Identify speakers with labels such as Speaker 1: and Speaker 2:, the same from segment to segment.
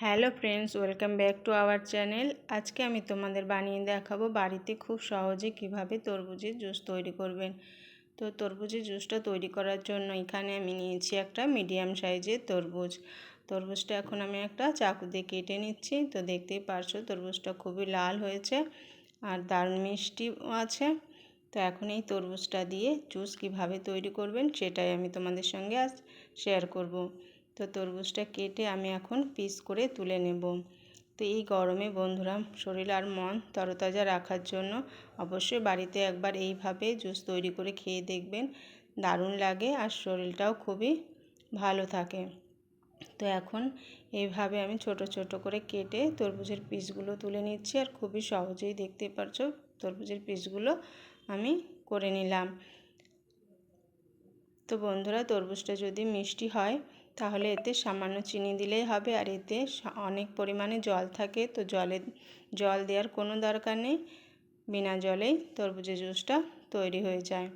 Speaker 1: Hello friends, welcome back to our channel. আজকে আমি তোমাদের বানিয়ে দেখাবো বাড়িতে খুব সহজে কিভাবে তরমুজের জুস তৈরি করবেন। তো তরমুজের জুসটা তৈরি করার জন্য এখানে আমি নিয়েছি একটা মিডিয়াম সাইজের তরমুজটা এখন আমি একটা চাকু দিয়ে কেটে নিচ্ছি। তো দেখতেই পারছো তরমুজটা খুবই লাল হয়েছে আর দারুণ মিষ্টিও আছে। তো এখন এই তরমুজটা দিয়ে জুস কিভাবে তৈরি করবেন সেটাই আমি তোমাদের সঙ্গে আজ শেয়ার করব। তো তরমুজটা কেটে আমি এখন পিস করে তুলে নেব। তো এই গরমে বন্ধুরা শরীর আর মন তরতাজা রাখার জন্য অবশ্যই বাড়িতে একবার এইভাবে জুস তৈরি করে খেয়ে দেখবেন, দারুণ লাগে আর শরীরটাও খুবই ভালো থাকে। তো এখন এইভাবে আমি ছোট ছোট করে কেটে তরমুজের পিসগুলো তুলে নিচ্ছি আর খুবই সহজেই দেখতে পাচ্ছ তরমুজের পিসগুলো আমি করে নিলাম। তো বন্ধুরা তরমুজটা যদি মিষ্টি হয় তাহলে এতে সামান্য চিনি দিলেই হবে, আর এতে অনেক পরিমাণে জল থাকে। তো জল দেওয়ার কোনো দরকার নেই, বিনা জলেই তরমুজের জুসটা তৈরি হয়ে যায়।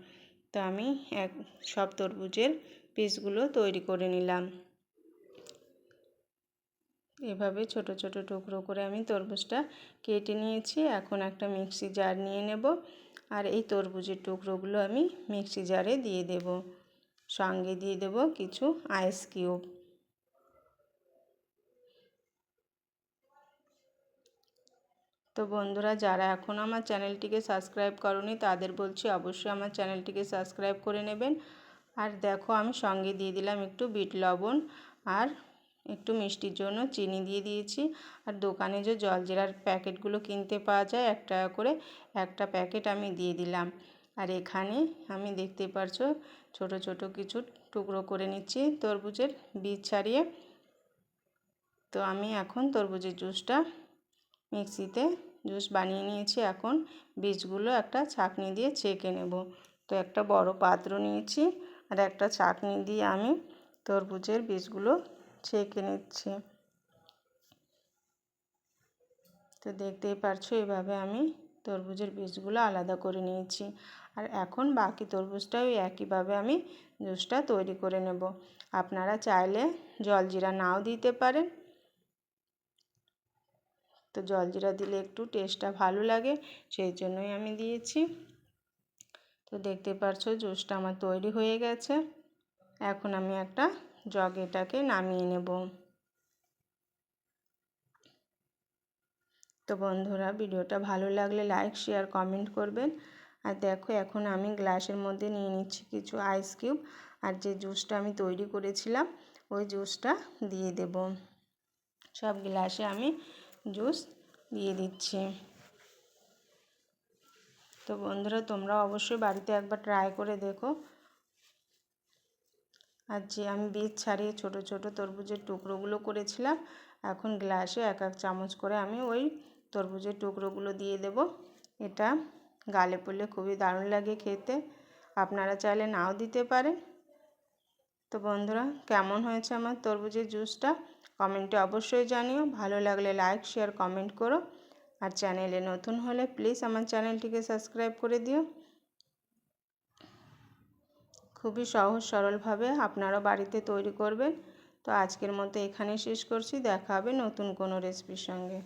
Speaker 1: তো আমি সব তরমুজের পিসগুলো তৈরি করে নিলাম। এভাবে ছোট ছোট টুকরো করে আমি তরমুজটা কেটে নিয়েছি। এখন একটা মিক্সি জার নিয়ে নেব আর এই তরমুজের টুকরোগুলো আমি মিক্সি জারে দিয়ে দেব। সঙ্গে দিয়ে দেব কিছু আইস কিউব। তো বন্ধুরা যারা এখন আমার চ্যানেলটিকে সাবস্ক্রাইব করনি তাদের বলছি অবশ্যই আমার চ্যানেলটিকে সাবস্ক্রাইব করে নেবেন। আর দেখো আমি সঙ্গে দিয়ে দিলাম একটু বিট লবণ আর একটু মিষ্টির জন্য চিনি দিয়ে দিয়েছি। আর দোকানে যে জলজিরার প্যাকেটগুলো কিনতে পাওয়া যায় 1 টাকা করে, একটা প্যাকেট আমি দিয়ে দিলাম। আর এখানে আমি দেখতে পারছো ছোট ছোট কিছু টুকরো করে নিচ্ছি তরমুজের বীজ ছাড়িয়ে। তো আমি এখন তরমুজের জুসটা মিক্সিতে জুস বানিয়ে নিয়েছি। এখন বীজগুলো একটা ছাঁকনি দিয়ে ছেঁকে নেব। তো একটা বড় পাত্র নিয়েছি আর একটা ছাঁকনি দিয়ে আমি তরমুজের বীজগুলো ছেঁকে নিচ্ছি। তো দেখতেই পারছো এভাবে আমি তরমুজের বীজগুলো আলাদা করে নিয়েছি। আর এখন বাকি তরমুজটাও একইভাবে আমি জুসটা তৈরি করে নেব। আপনারা চাইলে জলজিরা নাও দিতে পারেন। তো জলজিরা দিলে একটু টেস্টটা ভালো লাগে, সেই জন্যই আমি দিয়েছি। তো দেখতে পাচ্ছ জুসটা আমার তৈরি হয়ে গেছে। এখন আমি একটা জগে এটাকে নামিয়ে নেব। তো বন্ধুরা ভিডিওটা ভালো লাগলে লাইক শেয়ার কমেন্ট করবেন। আর দেখো এখন আমি গ্লাসের মধ্যে নিয়ে নিচ্ছি কিছু আইস কিউব আর যে জুসটা আমি তৈরি করেছিলাম ওই জুসটা দিয়ে দেব। সব গ্লাসে আমি জুস দিয়ে দিচ্ছি। তো বন্ধুরা তোমরা অবশ্যই বাড়িতে একবার ট্রাই করে দেখো। আর যে আমি বীজ ছাড়িয়ে ছোট ছোট তরমুজের টুকরোগুলো করেছিলাম, এখন গ্লাসে 1 চামচ করে আমি ওই তরমুজের টুকরোগুলো দিয়ে দেব। এটা গালে পড়লে খুবই দারুণ লাগে খেতে, আপনারা চাইলে নাও দিতে পারেন। তো বন্ধুরা কেমন হয়েছে আমার তরমুজের জুসটা কমেন্টে অবশ্যই জানিও। ভালো লাগলে লাইক শেয়ার কমেন্ট করো। আর চ্যানেলে নতুন হলে প্লিজ আমার চ্যানেলটিকে সাবস্ক্রাইব করে দিও। খুবই সহজ সরলভাবে আপনারাও বাড়িতে তৈরি করবেন। তো আজকের মতো এখানেই শেষ করছি, দেখা হবে নতুন কোনো রেসিপির সঙ্গে।